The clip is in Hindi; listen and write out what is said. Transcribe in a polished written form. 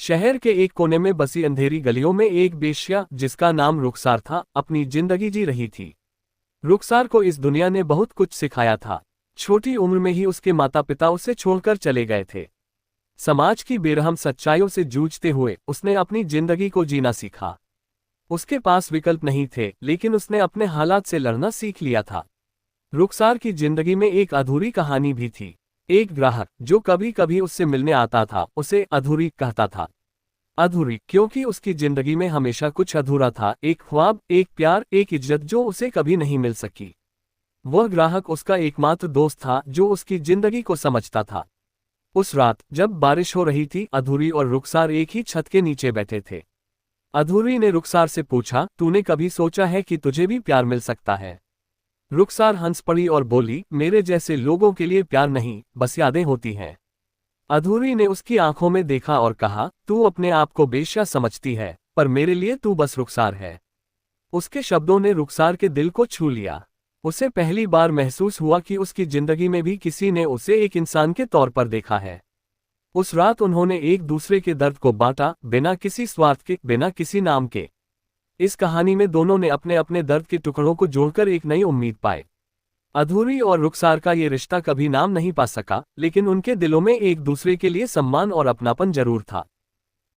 शहर के एक कोने में बसी अंधेरी गलियों में एक बेश्या जिसका नाम रुखसार था, अपनी जिंदगी जी रही थी। रुखसार को इस दुनिया ने बहुत कुछ सिखाया था। छोटी उम्र में ही उसके माता पिता उसे छोड़कर चले गए थे। समाज की बेरहम सच्चाइयों से जूझते हुए उसने अपनी जिंदगी को जीना सीखा। उसके पास विकल्प नहीं थे, लेकिन उसने अपने हालात से लड़ना सीख लिया था। रुखसार की जिंदगी में एक अधूरी कहानी भी थी। एक ग्राहक जो कभी कभी उससे मिलने आता था उसे अधूरी कहता था। अधूरी क्योंकि उसकी जिंदगी में हमेशा कुछ अधूरा था, एक ख्वाब, एक प्यार, एक इज्जत जो उसे कभी नहीं मिल सकी। वह ग्राहक उसका एकमात्र दोस्त था जो उसकी जिंदगी को समझता था। उस रात जब बारिश हो रही थी, अधूरी और रुखसार एक ही छत के नीचे बैठे थे। अधूरी ने रुखसार से पूछा, तूने कभी सोचा है कि तुझे भी प्यार मिल सकता है? रुखसार हंस पड़ी और बोली, मेरे जैसे लोगों के लिए प्यार नहीं, बस यादें होती हैं। अधूरी ने उसकी आंखों में देखा और कहा, तू अपने आप को बेश्या समझती है, पर मेरे लिए तू बस रुखसार है। उसके शब्दों ने रुखसार के दिल को छू लिया। उसे पहली बार महसूस हुआ कि उसकी जिंदगी में भी किसी ने उसे एक इंसान के तौर पर देखा है। उस रात उन्होंने एक दूसरे के दर्द को बांटा, बिना किसी स्वार्थ के, बिना किसी नाम के। इस कहानी में दोनों ने अपने अपने दर्द के टुकड़ों को जोड़कर एक नई उम्मीद पाई। अधूरी और रुखसार का ये रिश्ता कभी नाम नहीं पा सका, लेकिन उनके दिलों में एक दूसरे के लिए सम्मान और अपनापन जरूर था।